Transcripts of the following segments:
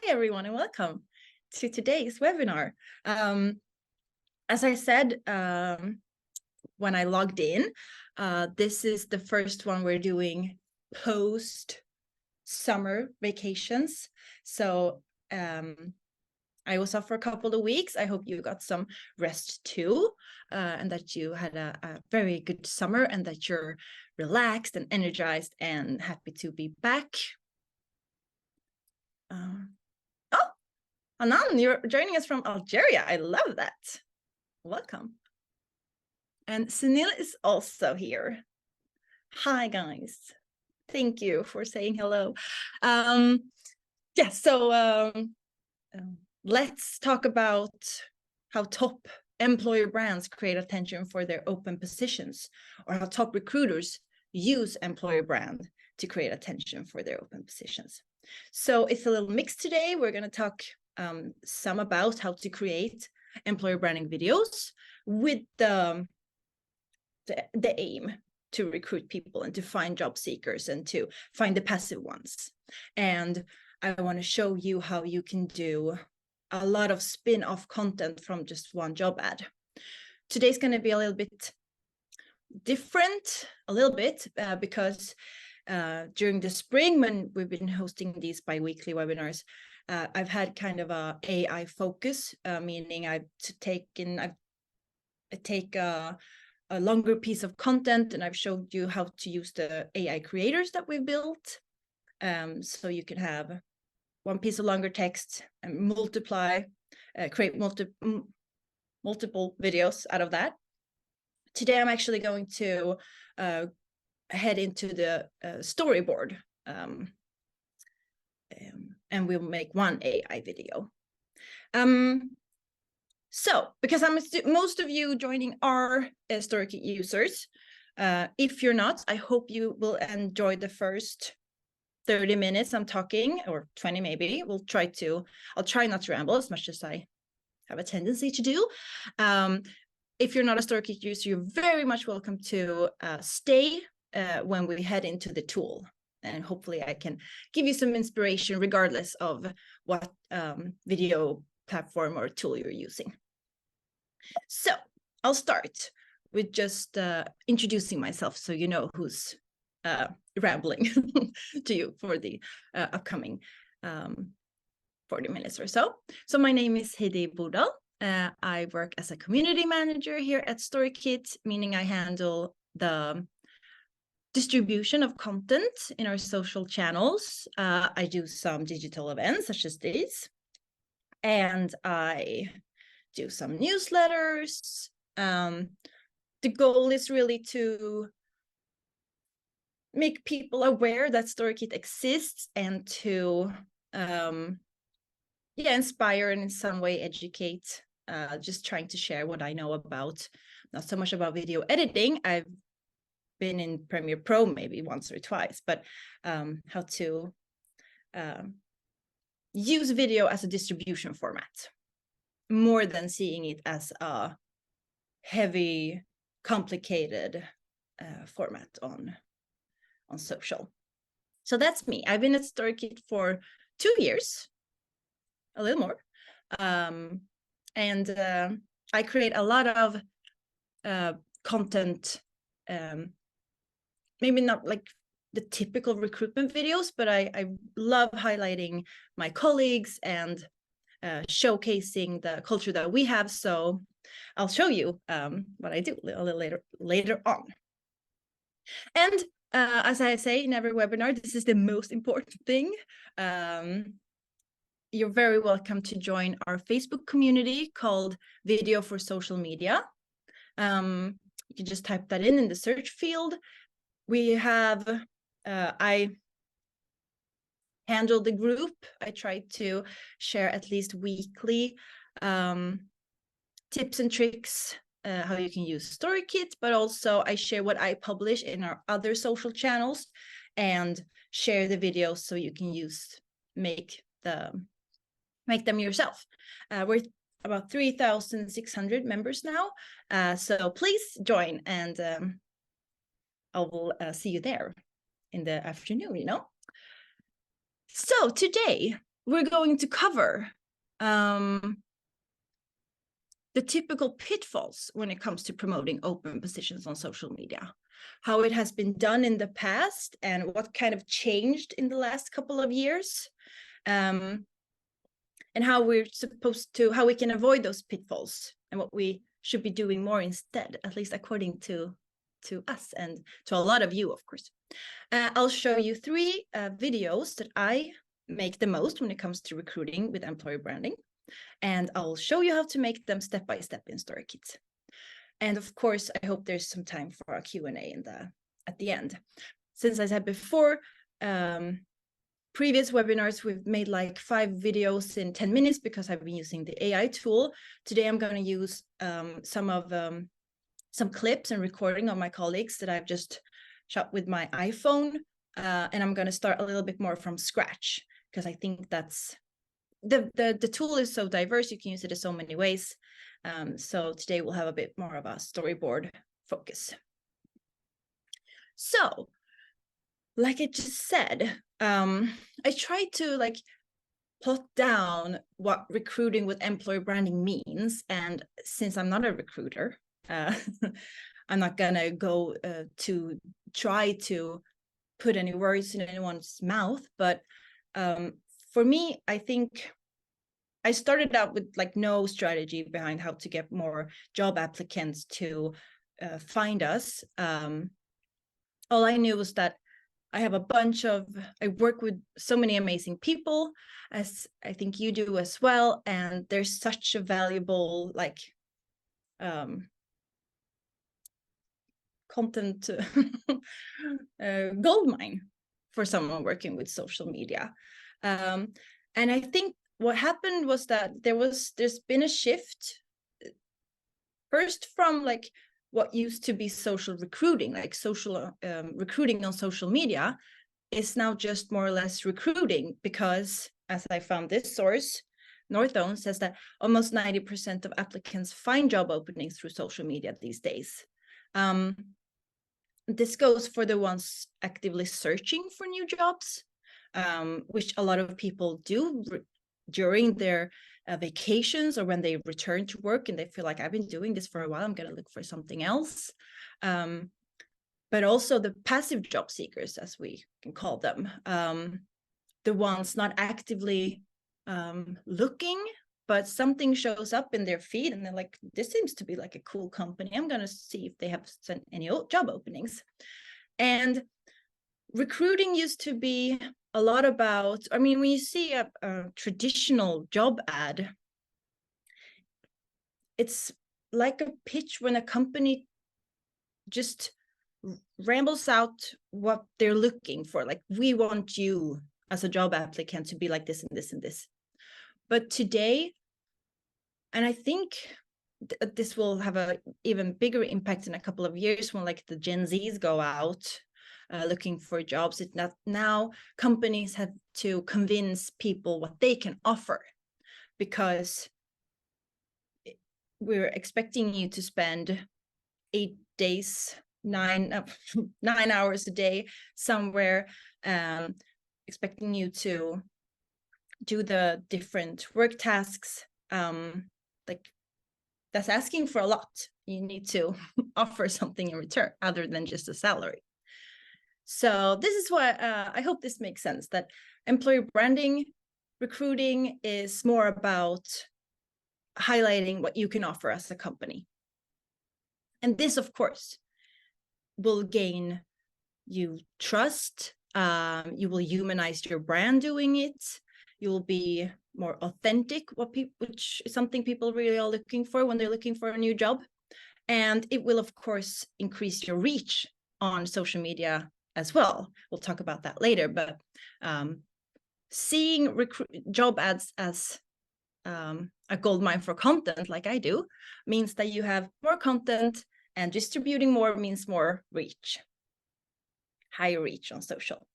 everyone, and welcome to today's webinar. As I said when I logged in, this is the first one we're doing post-summer vacations. So I was off for a couple of weeks. I hope you got some rest too, and that you had a very good summer and that you're relaxed and energized and happy to be back. Oh, Anan, you're joining us from Algeria. I love that. Welcome. And Sunil is also here. Hi, guys. Thank you for saying hello. Let's talk about how top employer brands create attention for their open positions, or how top recruiters use employer brand to create attention for their open positions. So it's a little mix today. We're going to talk some about how to create employer branding videos with the aim to recruit people and to find job seekers and to find the passive ones. And I want to show you how you can do a lot of spin-off content from just one job ad. Today's going to be a little bit different, because during the spring, when we've been hosting these bi-weekly webinars, I've had kind of a AI focus, meaning I take a longer piece of content and I've showed you how to use the AI creators that we've built. So you can have one piece of longer text and create multiple videos out of that. Today, I'm actually going to head into the storyboard, and we'll make one AI video. So, because most of you joining are Storykit users, if you're not, I hope you will enjoy the first 30 minutes I'm talking, or 20 maybe. I'll try not to ramble as much as I have a tendency to do. If you're not a Storykit user, you're very much welcome to stay when we head into the tool. And hopefully I can give you some inspiration regardless of what video platform or tool you're using. So I'll start with just introducing myself so you know who's rambling to you for the upcoming 40 minutes or so. So my name is Heidi Bordal. I work as a community manager here at Storykit, meaning I handle the distribution of content in our social channels. I do some digital events such as these, and I do some newsletters. The goal is really to make people aware that Storykit exists and to inspire and in some way educate, just trying to share what I know about, not so much about video editing. I've been in Premiere Pro maybe once or twice, but how to use video as a distribution format more than seeing it as a heavy, complicated format on social. So that's me. I've been at Storykit for 2 years, a little more, and I create a lot of content, maybe not like the typical recruitment videos, but I love highlighting my colleagues and showcasing the culture that we have. So I'll show you what I do a little later on. And as I say in every webinar, this is the most important thing. You're very welcome to join our Facebook community called Video for Social Media. You can just type that in the search field. We have, I handle the group. I try to share at least weekly tips and tricks, how you can use Storykit, but also I share what I publish in our other social channels and share the videos so you can make them yourself. We're about 3,600 members now, so please join, and I will see you there in the afternoon, So today we're going to cover the typical pitfalls when it comes to promoting open positions on social media, how it has been done in the past and what kind of changed in the last couple of years, and how we can avoid those pitfalls and what we should be doing more instead, at least according to us and to a lot of you, of course. I'll show you 3 videos that I make the most when it comes to recruiting with employer branding. And I'll show you how to make them step by step in Storykit. And of course, I hope there's some time for a Q&A at the end. Since I said before, previous webinars, we've made like 5 videos in 10 minutes because I've been using the AI tool. Today, I'm going to use some clips and recording of my colleagues that I've just shot with my iPhone. And I'm going to start a little bit more from scratch because I think that's the tool is so diverse. You can use it in so many ways. So today we'll have a bit more of a storyboard focus. So, like I just said, I tried to like plot down what recruiting with employer branding means. And since I'm not a recruiter, I'm not gonna go to try to put any words in anyone's mouth. But for me, I think I started out with like no strategy behind how to get more job applicants to find us. All I knew was that I work with so many amazing people, as I think you do as well. And there's such a valuable like content gold mine for someone working with social media. And I think what happened was that there's been a shift first from like what used to be social recruiting, like social recruiting on social media is now just more or less recruiting, because as I found this source, Northzone says that almost 90% of applicants find job openings through social media these days. This goes for the ones actively searching for new jobs, which a lot of people do during their vacations or when they return to work and they feel like I've been doing this for a while, I'm going to look for something else. But also the passive job seekers, as we can call them, the ones not actively looking, but something shows up in their feed and they're like, this seems to be like a cool company. I'm going to see if they have sent any job openings. And recruiting used to be a lot about, I mean, when you see a traditional job ad, it's like a pitch when a company just rambles out what they're looking for. Like, we want you as a job applicant to be like this and this and this. But today, and I think this will have a even bigger impact in a couple of years when like the Gen Zs go out looking for jobs. It's not now companies have to convince people what they can offer, because we're expecting you to spend 8 days, 9 hours a day somewhere, expecting you to do the different work tasks. Like, that's asking for a lot. You need to offer something in return other than just a salary. So this is why I hope this makes sense, that employer branding recruiting is more about highlighting what you can offer as a company. And this, of course, will gain you trust. You will humanize your brand doing it. You will be more authentic, which is something people really are looking for when they're looking for a new job. And it will, of course, increase your reach on social media as well. We'll talk about that later. But seeing job ads as a goldmine for content, like I do, means that you have more content, and distributing more means more reach, higher reach on social.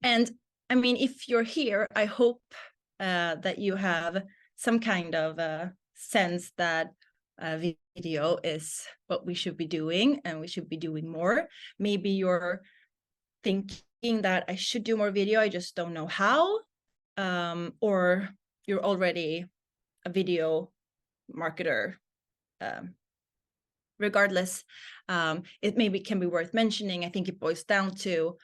And I mean, if you're here, I hope that you have some kind of sense that video is what we should be doing, and we should be doing more. Maybe you're thinking that I should do more video, I just don't know how, or you're already a video marketer. Regardless, it maybe can be worth mentioning. I think it boils down to,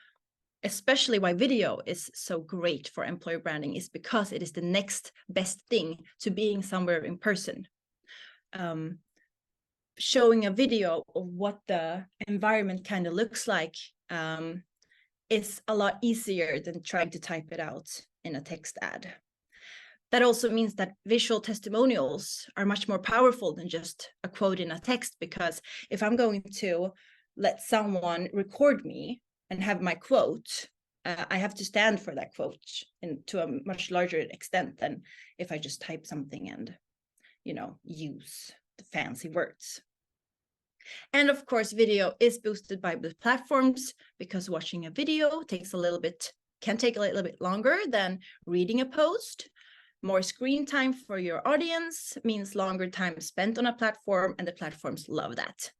especially why video is so great for employer branding, is because it is the next best thing to being somewhere in person. Showing a video of what the environment kind of looks like is a lot easier than trying to type it out in a text ad. That also means that visual testimonials are much more powerful than just a quote in a text, because if I'm going to let someone record me and have my quote, I have to stand for that quote to a much larger extent than if I just type something and, use the fancy words. And of course, video is boosted by the platforms, because watching a video can take a little bit longer than reading a post. More screen time for your audience means longer time spent on a platform, and the platforms love that.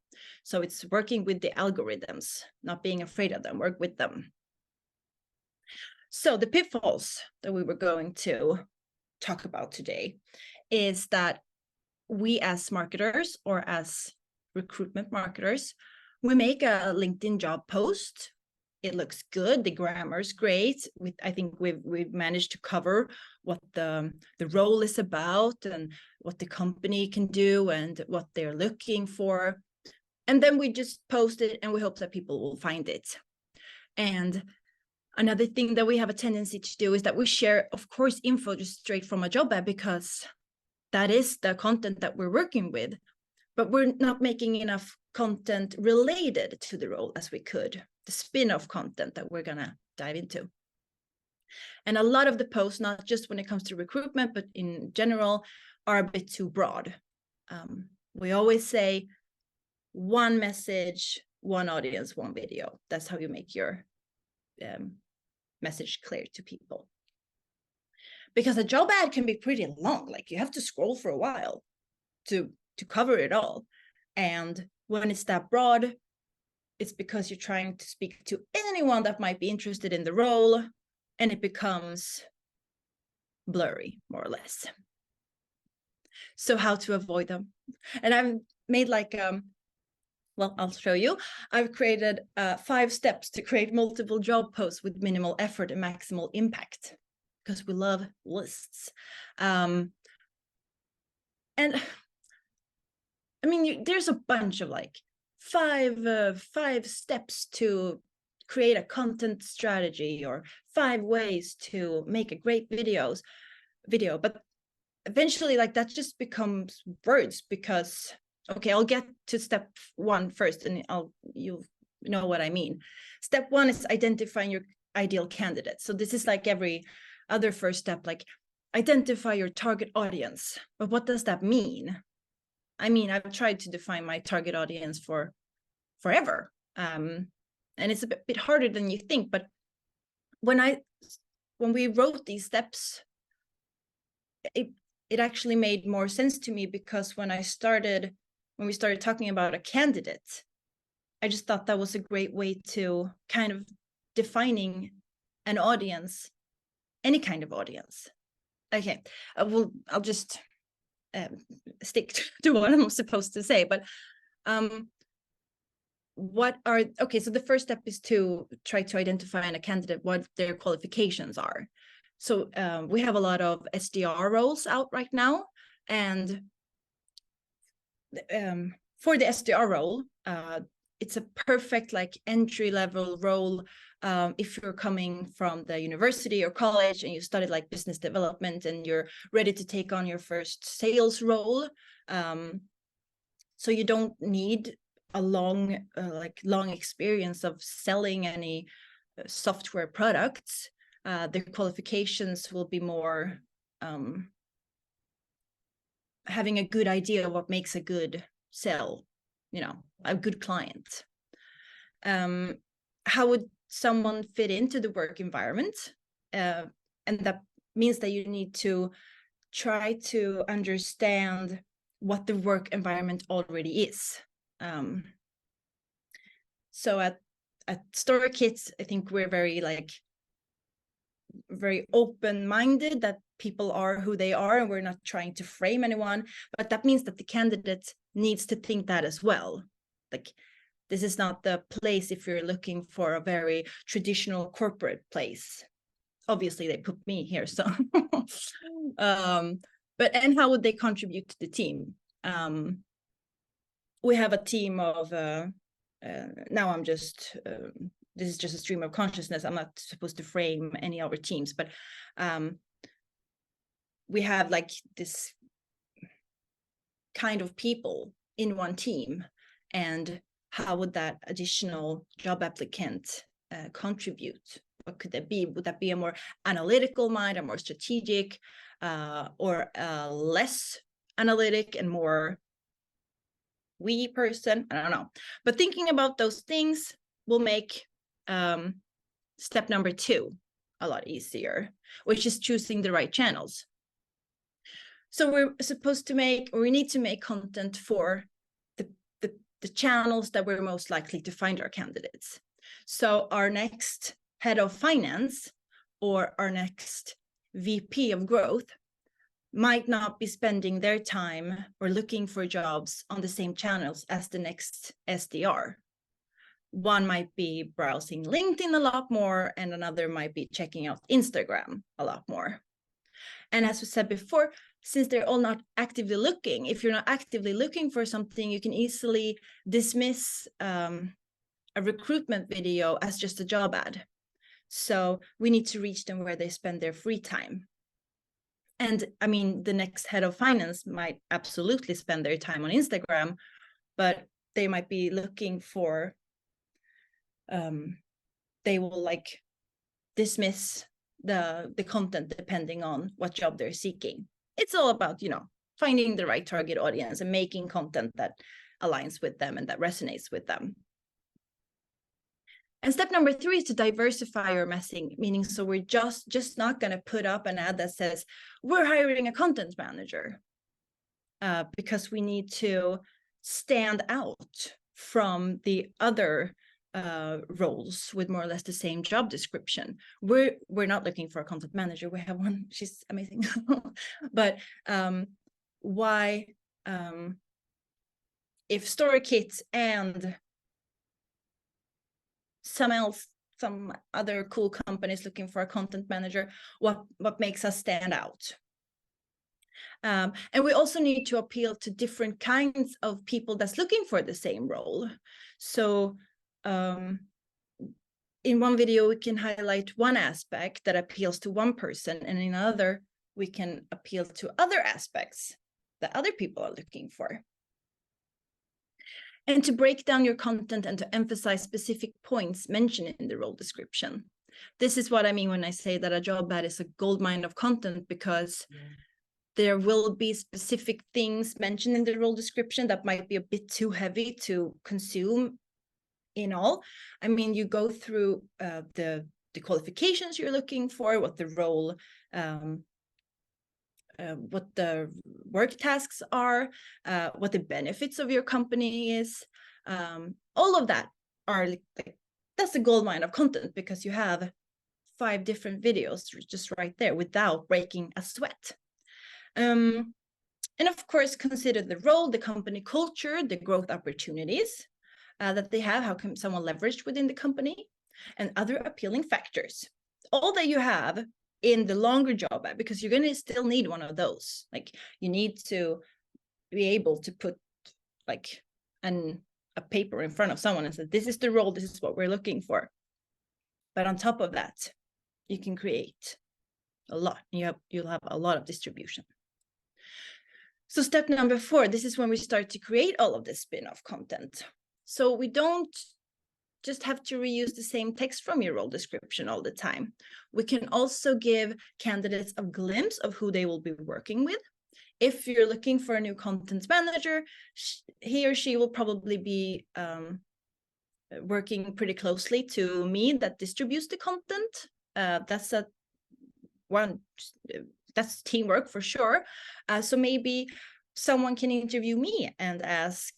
So it's working with the algorithms, not being afraid of them, work with them. So the pitfalls that we were going to talk about today is that we as marketers, or as recruitment marketers, we make a LinkedIn job post. It looks good, the grammar is great. I think we've managed to cover what the role is about and what the company can do and what they're looking for. And then we just post it and we hope that people will find it. And another thing that we have a tendency to do is that we share, of course, info just straight from a job ad, because that is the content that we're working with. But we're not making enough content related to the role as we could, the spin-off content that we're gonna dive into. And a lot of the posts, not just when it comes to recruitment, but in general, are a bit too broad. We always say one message, one audience, one video. That's how you make your message clear to people. Because a job ad can be pretty long, like you have to scroll for a while to cover it all. And when it's that broad, it's because you're trying to speak to anyone that might be interested in the role, and it becomes blurry, more or less. So how to avoid them? And I've made I'll show you. I've created 5 steps to create multiple job posts with minimal effort and maximal impact, because we love lists. And I mean, there's a bunch of 5 steps to create a content strategy, or 5 ways to make a great video, but eventually that just becomes words, because okay, I'll get to step 1 first, and you'll know what I mean. Step 1 is identifying your ideal candidate. So this is like every other first step, like identify your target audience. But what does that mean? I mean, I've tried to define my target audience for forever. And it's a bit harder than you think. But when we wrote these steps, it actually made more sense to me, because when we started talking about a candidate, I just thought that was a great way to kind of defining an audience, any kind of audience. Okay, I'll just stick to what I'm supposed to say, but so the first step is to try to identify in a candidate what their qualifications are. So we have a lot of SDR roles out right now, and for the SDR role, it's a perfect entry-level role. If you're coming from the university or college and you studied business development and you're ready to take on your first sales role, so you don't need a long experience of selling any software products. The qualifications will be more having a good idea of what makes a good sell, a good client. How would someone fit into the work environment? And that means that you need to try to understand what the work environment already is. So at at Storykit, I think we're very open-minded, that people are who they are and we're not trying to frame anyone, but that means that the candidate needs to think that as well. Like, this is not the place if you're looking for a very traditional corporate place. Obviously they put me here, so but and how would they contribute to the team? We have a team of now I'm just this is just a stream of consciousness. I'm not supposed to frame any other teams, but we have like this kind of people in one team, and how would that additional job applicant contribute? What could that be? Would that be a more analytical mind, a more strategic, or a less analytic and more we person? I don't know. But thinking about those things will make step number 2 a lot easier, which is choosing the right channels. So we're supposed to make, or we need to make content for the channels that we're most likely to find our candidates. So our next head of finance or our next VP of growth might not be spending their time or looking for jobs on the same channels as the next SDR. One might be browsing LinkedIn a lot more, and another might be checking out Instagram a lot more. And as we said before, since they're all not actively looking, if you're not actively looking for something, you can easily dismiss a recruitment video as just a job ad. So we need to reach them where they spend their free time. And I mean, the next head of finance might absolutely spend their time on Instagram, but they might be looking for, they will like dismiss the content depending on what job they're seeking. It's all about, finding the right target audience and making content that aligns with them and that resonates with them. And step number 3 is to diversify your messaging, meaning so we're just not going to put up an ad that says we're hiring a content manager, because we need to stand out from the other roles with more or less the same job description. We're not looking for a content manager. We have one, she's amazing. But why, if Storykit and some other cool companies looking for a content manager, what makes us stand out? And we also need to appeal to different kinds of people that's looking for the same role. So in one video, we can highlight one aspect that appeals to one person, and in another, we can appeal to other aspects that other people are looking for. And to break down your content and to emphasize specific points mentioned in the role description. This is what I mean when I say that a job ad is a goldmine of content, because there will be specific things mentioned in the role description that might be a bit too heavy to consume in all. I mean, you go through the qualifications you're looking for, what the role, what the work tasks are, what the benefits of your company is. All of that are that's a goldmine of content, because you have 5 different videos just right there without breaking a sweat. And of course, consider the role, the company culture, the growth opportunities that they have, how can someone leverage within the company, and other appealing factors. All that you have in the longer job ad, because you're going to still need one of those. Like, you need to be able to put like a paper in front of someone and say, this is the role, this is what we're looking for. But on top of that, you can create a lot. You'll have a lot of distribution. So step number 4, this is when we start to create all of this spin-off content. So we don't just have to reuse the same text from your role description all the time. We can also give candidates a glimpse of who they will be working with. If you're looking for a new content manager, he or she will probably be working pretty closely to me that distributes the content. That's teamwork for sure. So maybe someone can interview me and ask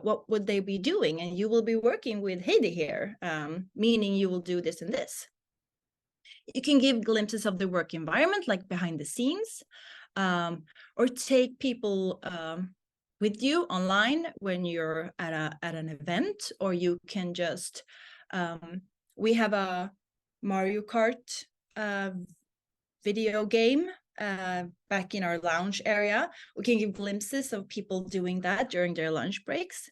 what would they be doing? And you will be working with Heidi here, meaning you will do this and this. You can give glimpses of the work environment, like behind the scenes, or take people with you online when you're at an event, or you can just, we have a Mario Kart video game back in our lounge area. We can give glimpses of people doing that during their lunch breaks.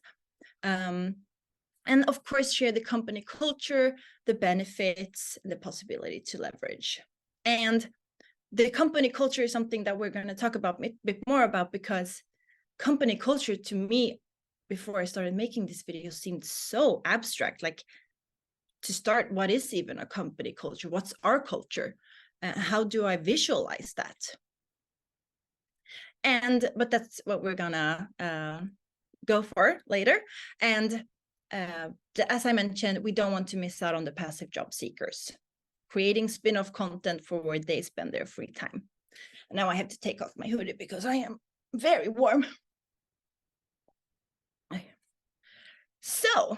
And of course, share the company culture, the benefits, the possibility to leverage. And the company culture is something that we're going to talk about a bit more about, because company culture to me, before I started making this video, seemed so abstract. Like, to start, what is even a company culture? What's our culture? How do I visualize that? But that's what we're gonna go for later. And as I mentioned, we don't want to miss out on the passive job seekers, creating spin-off content for where they spend their free time. And now I have to take off my hoodie because I am very warm. So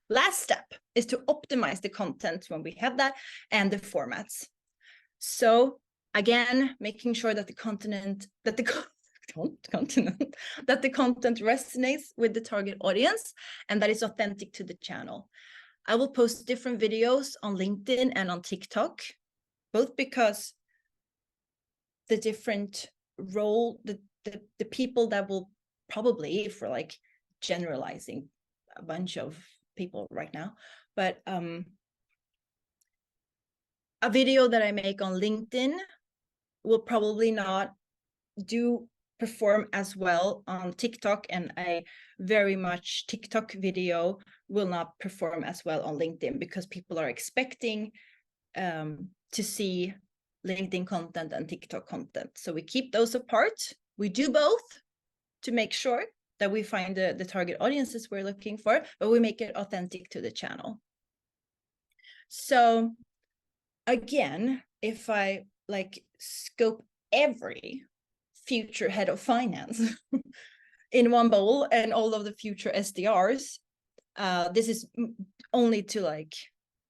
last step is to optimize the content when we have that, and the formats. So again, making sure that the content resonates with the target audience and that is authentic to the channel. I will post different videos on LinkedIn and on TikTok, both because the different role, the people that will probably, for like generalizing a bunch of people right now, but a video that I make on LinkedIn will probably not perform as well on TikTok, and a very much TikTok video will not perform as well on LinkedIn, because people are expecting to see LinkedIn content and TikTok content. So we keep those apart. We do both to make sure that we find the target audiences we're looking for, but we make it authentic to the channel. So again, if I like scope every future head of finance in one bowl and all of the future SDRs, this is only to like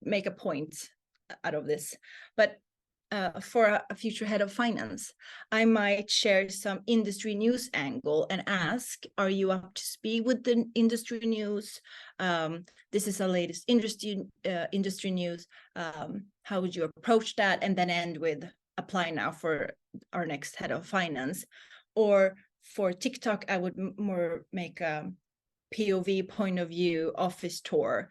make a point out of this, but for a future head of finance, I might share some industry news angle and ask, are you up to speed with the industry news? This is the latest industry news. How would you approach that? And then end with, apply now for our next head of finance. Or for TikTok, I would more make a POV, point of view, office tour.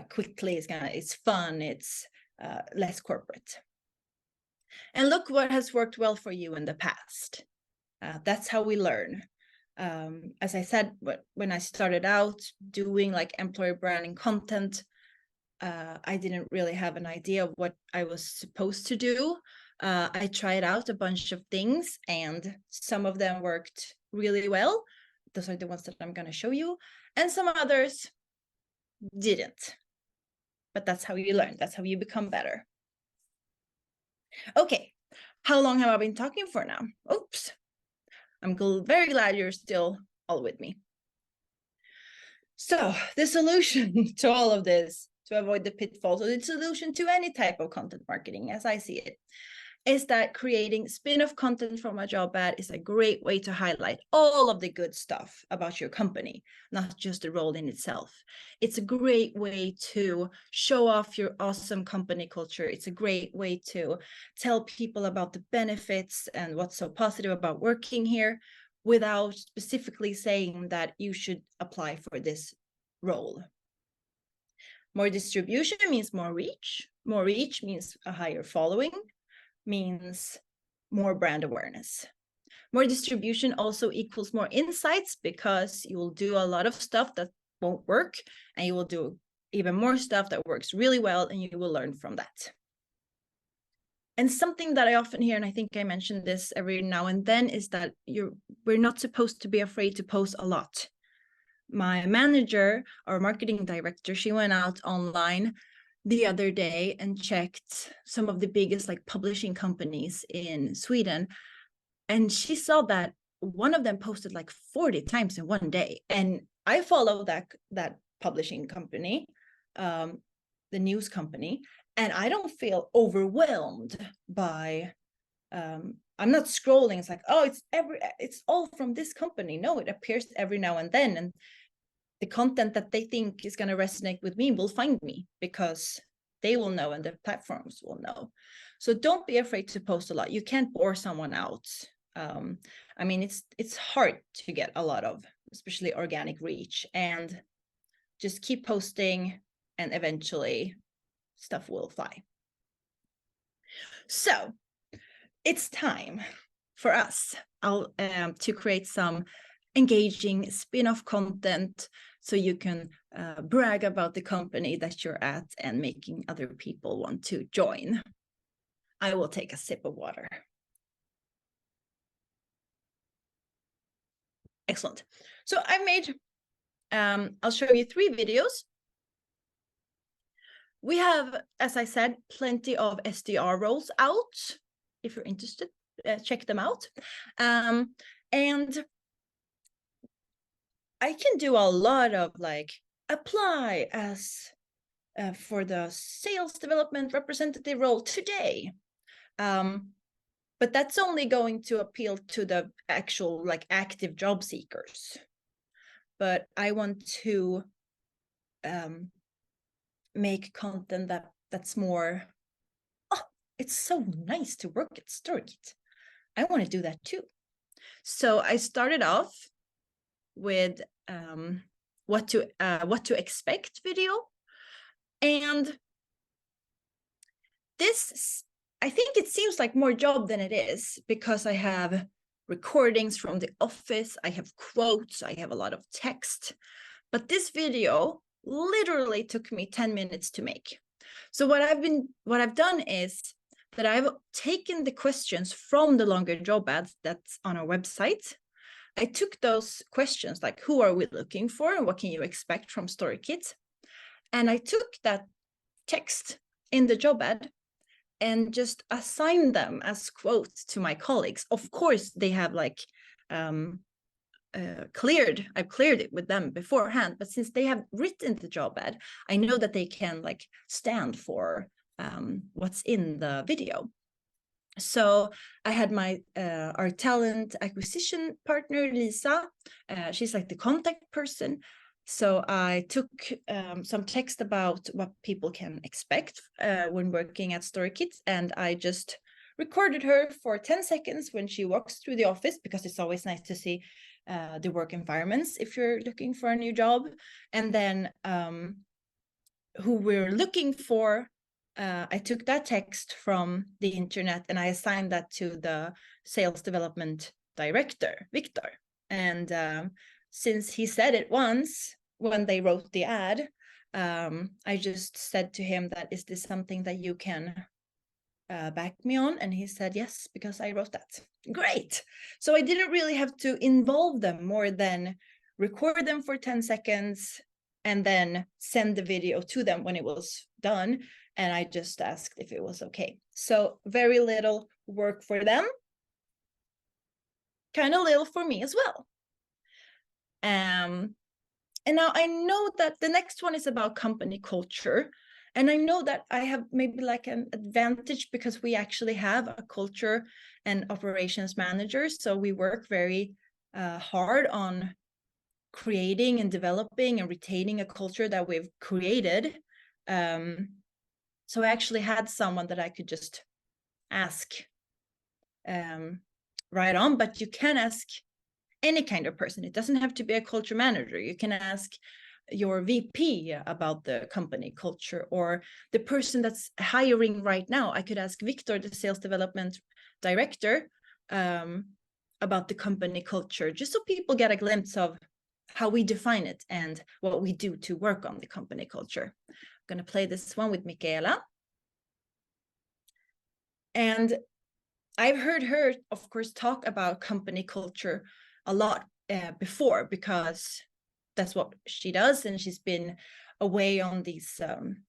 Quickly, it's fun, it's less corporate. And look what has worked well for you in the past. That's how we learn. As I said, when I started out doing like employer branding content, I didn't really have an idea of what I was supposed to do. I tried out a bunch of things, and some of them worked really well. Those are the ones that I'm going to show you. And some others didn't. But that's how you learn. That's how you become better. Okay, how long have I been talking for now? Oops, I'm very glad you're still all with me. So the solution to all of this, to avoid the pitfalls, or the solution to any type of content marketing, as I see it, is that creating spin-off content from a job ad is a great way to highlight all of the good stuff about your company, not just the role in itself. It's a great way to show off your awesome company culture. It's a great way to tell people about the benefits and what's so positive about working here, without specifically saying that you should apply for this role. More distribution means more reach. More reach means a higher following, means more brand awareness. More distribution also equals more insights, because you will do a lot of stuff that won't work, and you will do even more stuff that works really well, and you will learn from that. And something that I often hear, and I think I mentioned this every now and then, is that we're not supposed to be afraid to post a lot. My manager, our marketing director, she went out online the other day and checked some of the biggest like publishing companies in Sweden, and she saw that one of them posted like 40 times in one day. And I follow that publishing company, the news company, and I don't feel overwhelmed by I'm not scrolling. It's like, oh, it's all from this company. No, it appears every now and then, and the content that they think is going to resonate with me will find me, because they will know and the platforms will know. So don't be afraid to post a lot. You can't bore someone out. I mean, it's hard to get a lot of, especially organic reach, and just keep posting, and eventually stuff will fly. So it's time for us to create some engaging spin-off content, so you can brag about the company that you're at and making other people want to join. I will take a sip of water. Excellent. So I made, I'll show you 3 videos. We have, as I said, plenty of SDR roles out. If you're interested, check them out. And I can do a lot of like apply as for the sales development representative role today. But that's only going to appeal to the actual like active job seekers. But I want to make content that's more, oh, it's so nice to work at Storykit. I want to do that too. So I started off with what to expect video, and this, I think it seems like more job than it is, because I have recordings from the office, I have quotes, I have a lot of text, but this video literally took me 10 minutes to make. So what I've done is that I've taken the questions from the longer job ads that's on our website. I took those questions like, who are we looking for and what can you expect from Storykit? And I took that text in the job ad and just assigned them as quotes to my colleagues. Of course, they have like I've cleared it with them beforehand, but since they have written the job ad, I know that they can like stand for what's in the video. So I had my our talent acquisition partner, Lisa. She's like the contact person. So I took some text about what people can expect when working at Storykit, and I just recorded her for 10 seconds when she walks through the office, because it's always nice to see the work environments if you're looking for a new job. And then who we're looking for, I took that text from the internet and I assigned that to the sales development director, Victor. And since he said it once when they wrote the ad, I just said to him that, is this something that you can back me on? And he said yes, because I wrote that. Great. So I didn't really have to involve them more than record them for 10 seconds and then send the video to them when it was done. And I just asked if it was okay. So very little work for them, kind of little for me as well. And now I know that the next one is about company culture. And I know that I have maybe like an advantage because we actually have a culture and operations manager. So we work very hard on creating and developing and retaining a culture that we've created. So I actually had someone that I could just ask right on, but you can ask any kind of person. It doesn't have to be a culture manager. You can ask your VP about the company culture, or the person that's hiring right now. I could ask Victor, the sales development director, about the company culture, just so people get a glimpse of how we define it and what we do to work on the company culture. I'm going to play this one with Michaela. And I've heard her, of course, talk about company culture a lot before, because that's what she does, and she's been away on these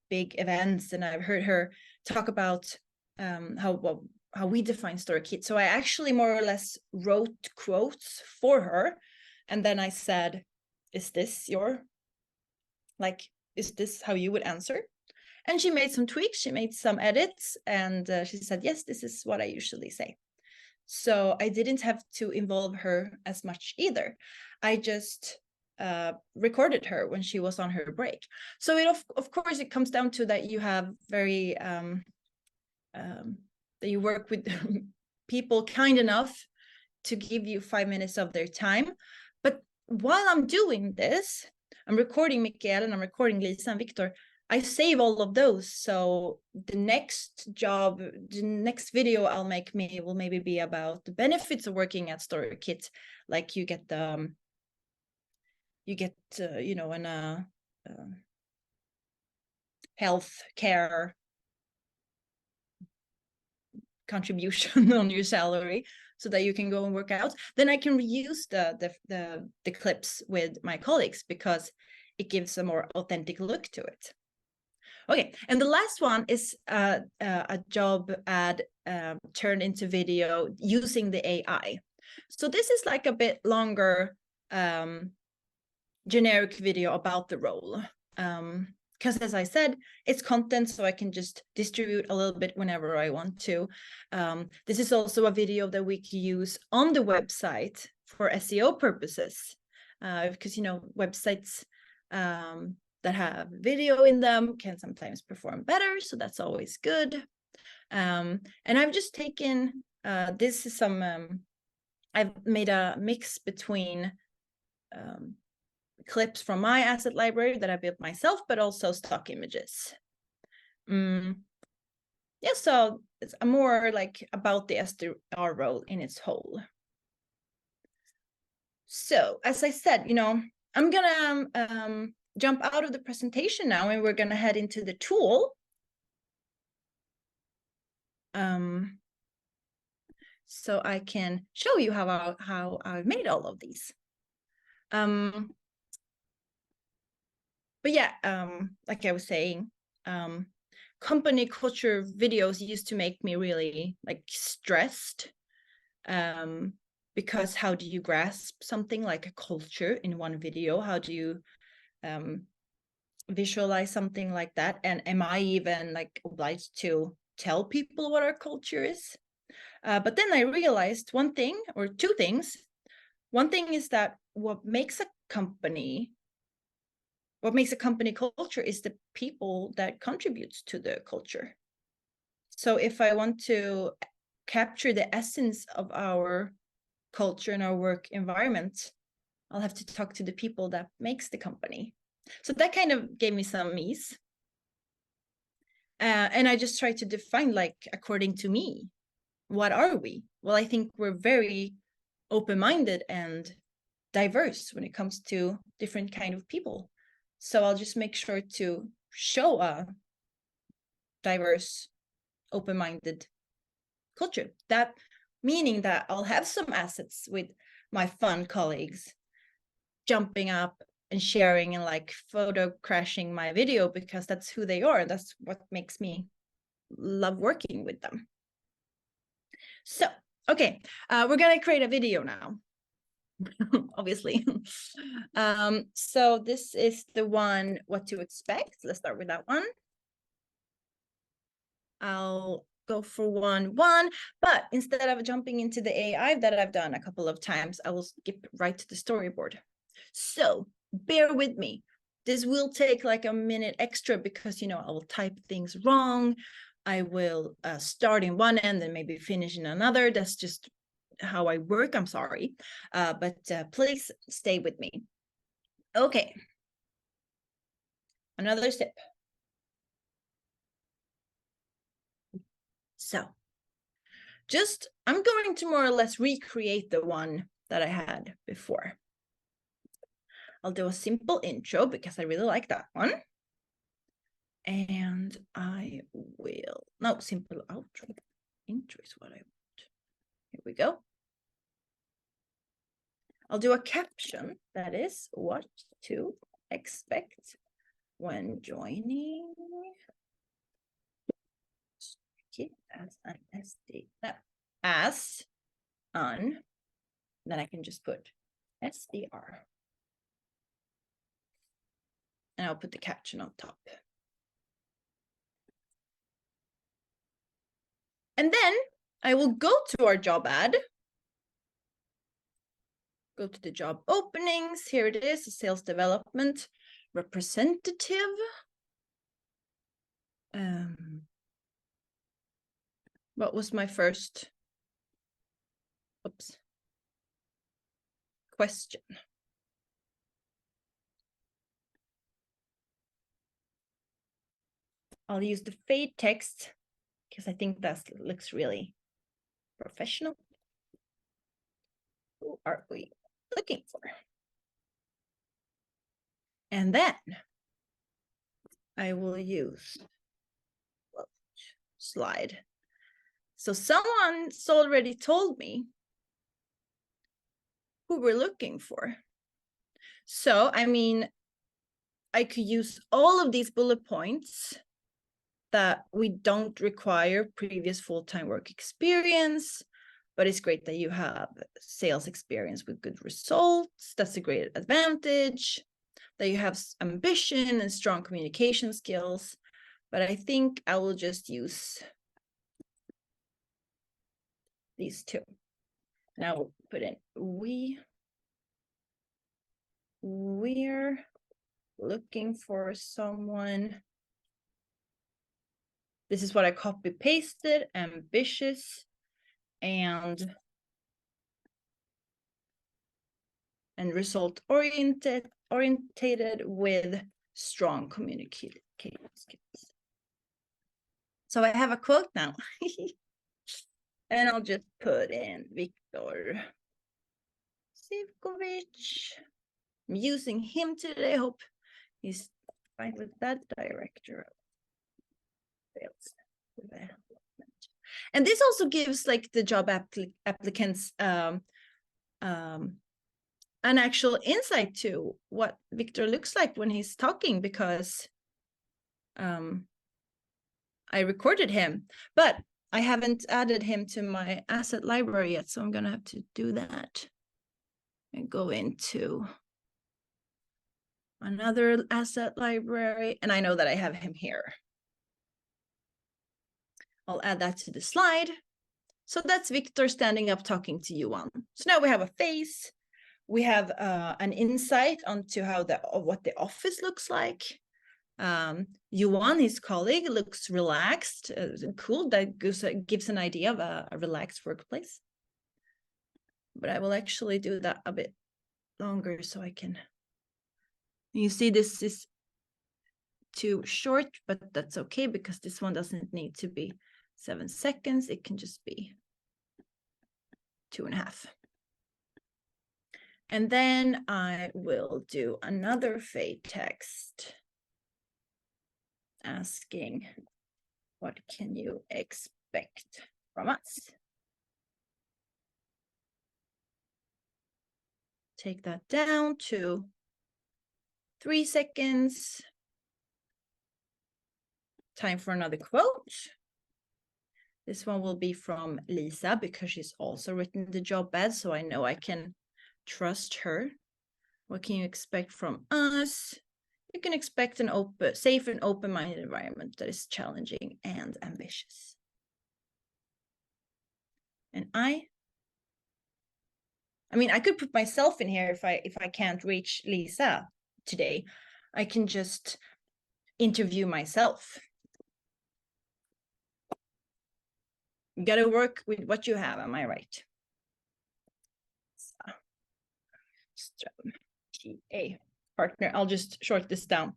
big events, and I've heard her talk about how how we define Storykit. So I actually more or less wrote quotes for her, and then I said, "Is this your, like, is this how you would answer?" And she made some tweaks, she made some edits, and she said, "Yes, this is what I usually say." So I didn't have to involve her as much either. I just recorded her when she was on her break. So it of course it comes down to that you have very that you work with people kind enough to give you 5 minutes of their time. But while I'm doing this, I'm recording Mikael and I'm recording Lisa and Victor. I save all of those. So the next video I'll make will maybe be about the benefits of working at Storykit. Like you get you know, an health care contribution on your salary so that you can go and work out. Then I can reuse the clips with my colleagues because it gives a more authentic look to it. Okay, and the last one is a job ad turned into video using the AI. So this is like a bit longer generic video about the role. Because as I said, it's content, so I can just distribute a little bit whenever I want to. This is also a video that we can use on the website for SEO purposes, because, you know, websites that have video in them can sometimes perform better, so that's always good. And I've just taken, this is some, I've made a mix between clips from my asset library that I built myself, but also stock images. Yeah, so it's more like about the SDR role in its whole. So as I said, you know, I'm gonna jump out of the presentation now, and we're gonna head into the tool. So I can show you how I've made all of these. But yeah, like I was saying, company culture videos used to make me really like stressed, because how do you grasp something like a culture in one video? How do you visualize something like that? And am I even like obliged to tell people what our culture is? But then I realized one thing, or two things. One thing is that what makes a company culture is the people that contributes to the culture. So if I want to capture the essence of our culture and our work environment, I'll have to talk to the people that makes the company. So that kind of gave me some ease. And I just tried to define, like, according to me, what are we? Well, I think we're very open-minded and diverse when it comes to different kind of people. So I'll just make sure to show a diverse, open-minded culture. That meaning that I'll have some assets with my fun colleagues jumping up and sharing and like photo crashing my video, because that's who they are. That's what makes me love working with them. So, okay, we're gonna create a video now. Obviously. So this is the one, what to expect. Let's start with that one. I'll go for one, but instead of jumping into the AI that I've done a couple of times, I will skip right to the storyboard. So bear with me. This will take like a minute extra because, you know, I will type things wrong. I will start in one end and maybe finish in another. That's just how I work. I'm sorry. But please stay with me. Okay. Another step. So I'm going to more or less recreate the one that I had before. I'll do a simple intro because I really like that one. And I will, no, simple outro. Intro is what I want. Here we go. I'll do a caption, that is what to expect when joining Storykit as an SD. As on, then I can just put SDR. And I'll put the caption on top. And then I will go to our job ad. Go to the job openings. Here it is, a sales development representative. What was my first question? I'll use the fade text because I think that looks really professional. Who are we looking for? And then I will use slide. So someone's already told me who we're looking for. So, I mean, I could use all of these bullet points that we don't require previous full-time work experience, but it's great that you have sales experience with good results. That's a great advantage. That you have ambition and strong communication skills. But I think I will just use these two. And I will put in we're looking for someone. This is what I copy pasted, ambitious and result oriented with strong communication skills. So I have a quote now. And I'll just put in Viktor Sivkovic. I'm using him today. I hope he's fine with that. Director of sales development. And this also gives like the job applicants an actual insight to what Viktor looks like when he's talking, because I recorded him, but I haven't added him to my asset library yet, so I'm gonna have to do that and go into another asset library. And I know that I have him here. I'll add that to the slide. So that's Viktor standing up talking to Johan. So now we have a face. We have an insight onto how what the office looks like. Johan, his colleague, looks relaxed, cool. That gives an idea of a relaxed workplace. But I will actually do that a bit longer so I can. You see, this is too short, but that's okay because this one doesn't need to be 7 seconds. It can just be 2.5. And then I will do another fade text asking, what can you expect from us? Take that down to 3 seconds. Time for another quote. This one will be from Lisa because she's also written the job ad, so I know I can trust her. What can you expect from us? You can expect an safe and open-minded environment that is challenging and ambitious. And I mean, I could put myself in here if I can't reach Lisa today. I can just interview myself. You got to work with what you have, am I right? So, TA partner. I'll just short this down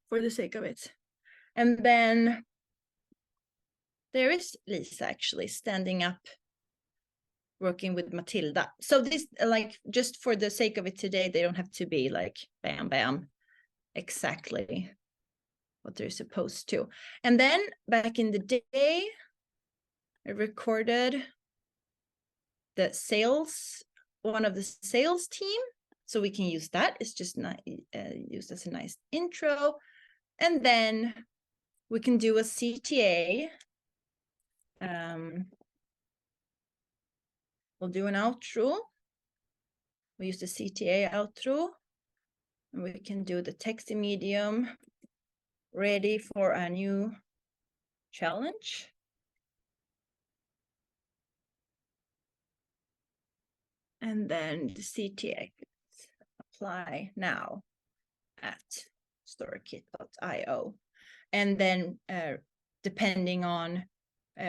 for the sake of it. And then there is Lisa actually standing up, working with Matilda. So this, like, just for the sake of it today, they don't have to be like bam, bam, exactly what they're supposed to. And then back in the day, I recorded the sales, one of the sales team. So we can use that. It's just not used as a nice intro. And then We can do a CTA. We'll do an outro. We use the CTA outro. And we can do the text in medium. Ready for a new challenge. And then the CTA. Apply now at storykit.io. And then depending on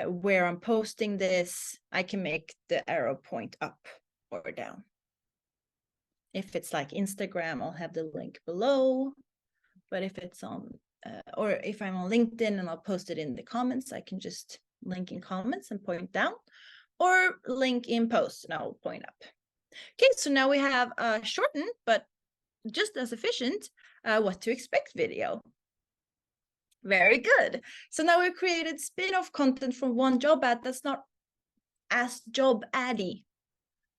where I'm posting this, I can make the arrow point up or down. If it's like Instagram, I'll have the link below. But if it's on, or if I'm on LinkedIn and I'll post it in the comments, I can just link in comments and point down, or link in post and I'll point up. Okay, so now we have a shortened, but just as efficient, what to expect video. Very good. So now we've created spin-off content from one job ad that's not as job addy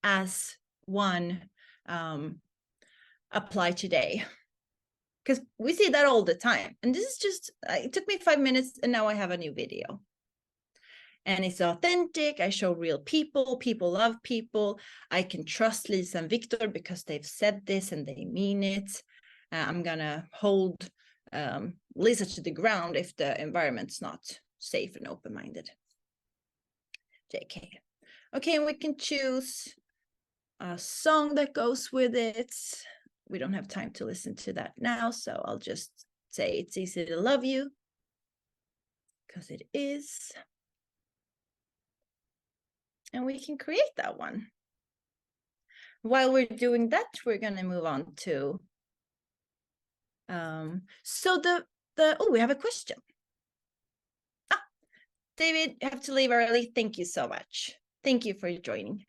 as one apply today. Because we see that all the time. And this is just, it took me 5 minutes and now I have a new video. And it's authentic. I show real people. People love people. I can trust Lisa and Victor because they've said this and they mean it. I'm going to hold Lisa to the ground if the environment's not safe and open-minded. JK. Okay, and we can choose a song that goes with it. We don't have time to listen to that now, so I'll just say It's Easy to Love You, because it is. And we can create that one. While we're doing that, we're going to move on to oh, we have a question. David, you have to leave early. Thank you so much. Thank you for joining.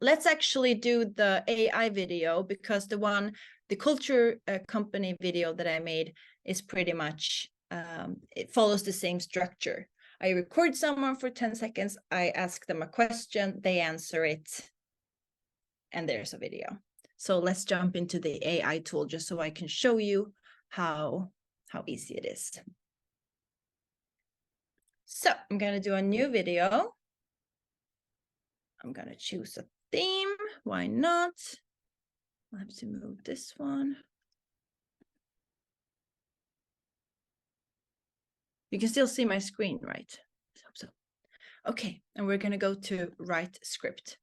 Let's actually do the AI video, because the culture company video that I made is pretty much, it follows the same structure. I record someone for 10 seconds. I ask them a question, they answer it, and there's a video. So let's jump into the AI tool just so I can show you how easy it is. So I'm going to do a new video. I'm going to choose a theme. Why not? I'll have to move this one. You can still see my screen, right? I hope so. Okay, and we're going to go to write script.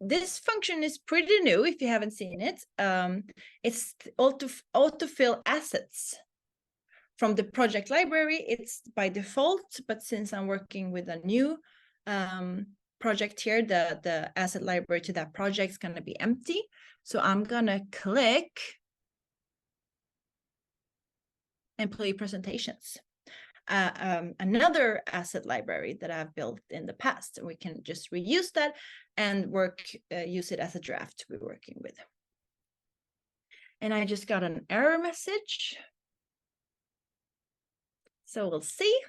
This function is pretty new if you haven't seen it. It's autofill assets. From the project library, it's by default, but since I'm working with a new project here, the asset library to that project is going to be empty. So I'm going to click employee presentations. Another asset library that I've built in the past, and we can just reuse that and use it as a draft we're working with. And I just got an error message. So we'll see.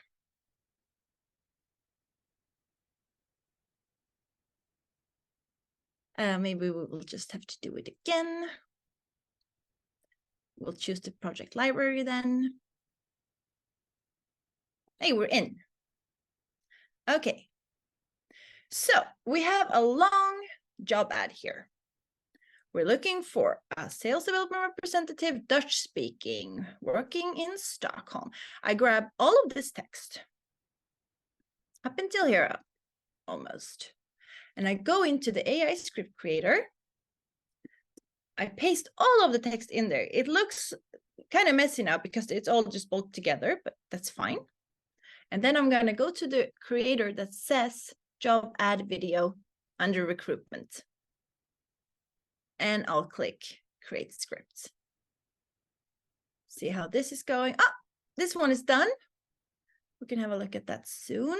Maybe we will just have to do it again. We'll choose the project library then. Hey, we're in. Okay. So we have a long job ad here. We're looking for a sales development representative, Dutch speaking, working in Stockholm. I grab all of this text up until here, almost. And I go into the AI script creator. I paste all of the text in there. It looks kind of messy now because it's all just bulked together, but that's fine. And then I'm going to go to the creator that says job ad video under recruitment. And I'll click create scripts. See how this is going. Ah, this one is done. We can have a look at that soon.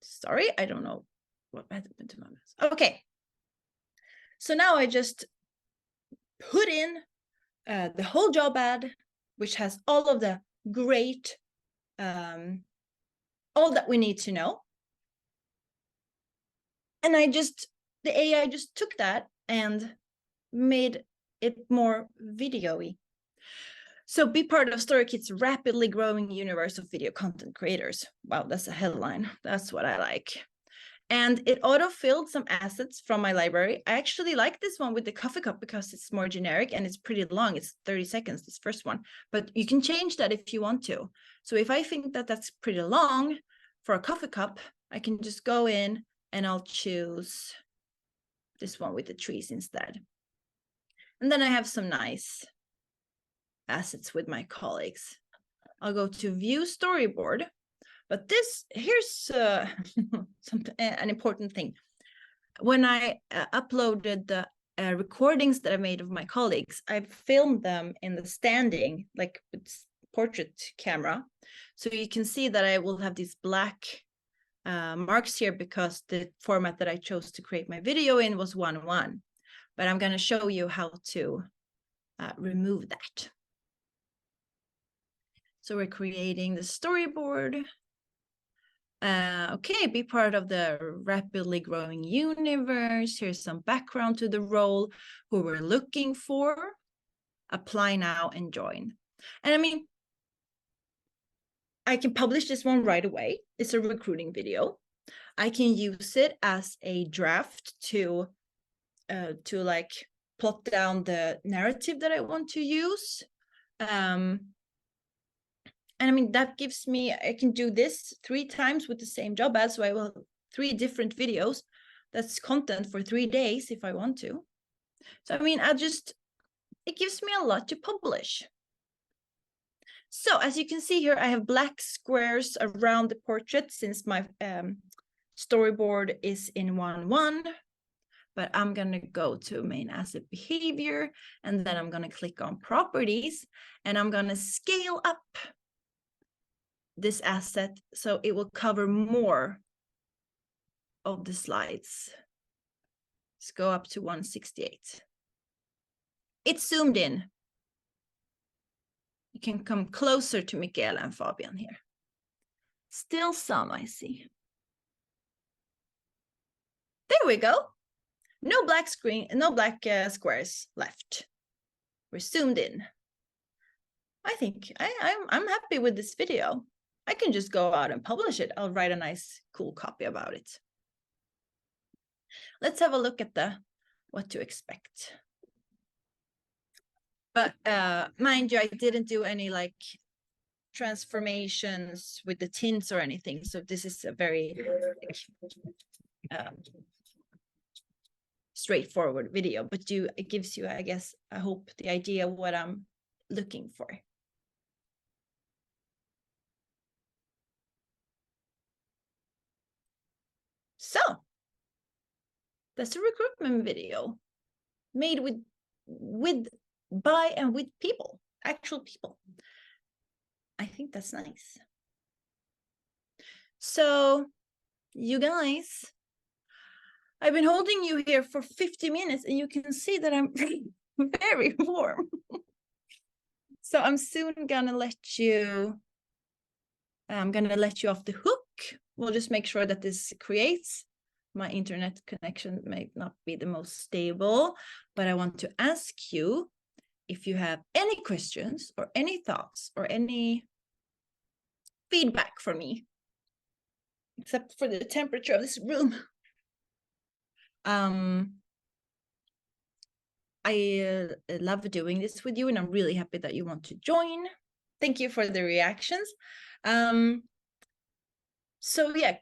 Sorry, I don't know what happened to my mouse. Okay. So now I just put in the whole job ad, which has all of the great all that we need to know. And the AI just took that and made it more video-y. So be part of Storykit's rapidly growing universe of video content creators. Wow, that's a headline. That's what I like. And it auto-filled some assets from my library. I actually like this one with the coffee cup because it's more generic and it's pretty long. It's 30 seconds, this first one. But you can change that if you want to. So if I think that that's pretty long for a coffee cup, I can just go in and I'll choose this one with the trees instead. And then I have some nice assets with my colleagues. I'll go to view storyboard. But here's an important thing. When I uploaded the recordings that I made of my colleagues, I filmed them in the standing, like with portrait camera. So you can see that I will have these black marks here because the format that I chose to create my video in was 1:1. But I'm going to show you how to remove that. So we're creating the storyboard. Okay, be part of the rapidly growing universe. Here's some background to the role, who we're looking for. Apply now and join. And I mean, I can publish this one right away. It's a recruiting video. I can use it as a draft to like plot down the narrative that I want to use. And I mean, that gives me, I can do this 3 times with the same job ad. So I will have 3 different videos. That's content for 3 days if I want to. So, I mean, it gives me a lot to publish. So as you can see here, I have black squares around the portrait since my storyboard is in 1:1. But I'm going to go to main asset behavior, and then I'm going to click on properties, and I'm going to scale up this asset so it will cover more of the slides. Let's go up to 168. It's zoomed in. You can come closer to Michaela and Fabian here. Still some, I see. There we go. No black screen, no black squares left. We're zoomed in. I think I'm happy with this video. I can just go out and publish it. I'll write a nice, cool copy about it. Let's have a look at what to expect. But mind you, I didn't do any like transformations with the tints or anything. So this is a very straightforward video, but it gives you, I guess, I hope, the idea of what I'm looking for. So that's a recruitment video made by and with people, actual people. I think that's nice. So you guys, I've been holding you here for 50 minutes and you can see that I'm very warm. So I'm soon gonna let you off the hook. We'll just make sure that this creates. My internet connection may not be the most stable, but I want to ask you if you have any questions or any thoughts or any feedback for me, except for the temperature of this room. I love doing this with you, and I'm really happy that you want to join. Thank you for the reactions. So yeah,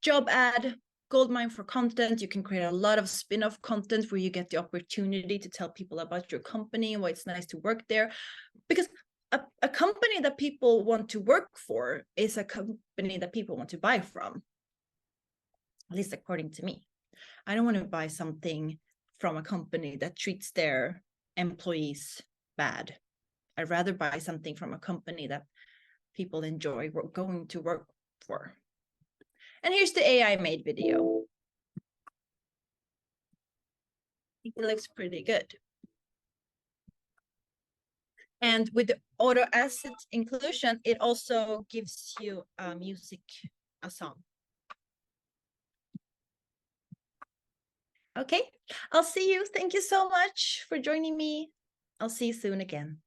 job ad, goldmine for content. You can create a lot of spin-off content where you get the opportunity to tell people about your company and why it's nice to work there. Because a company that people want to work for is a company that people want to buy from, at least according to me. I don't want to buy something from a company that treats their employees bad. I'd rather buy something from a company that people enjoy going to work for. And here's the AI made video. I think it looks pretty good. And with the auto asset inclusion, it also gives you music, a song. Okay, I'll see you. Thank you so much for joining me. I'll see you soon again.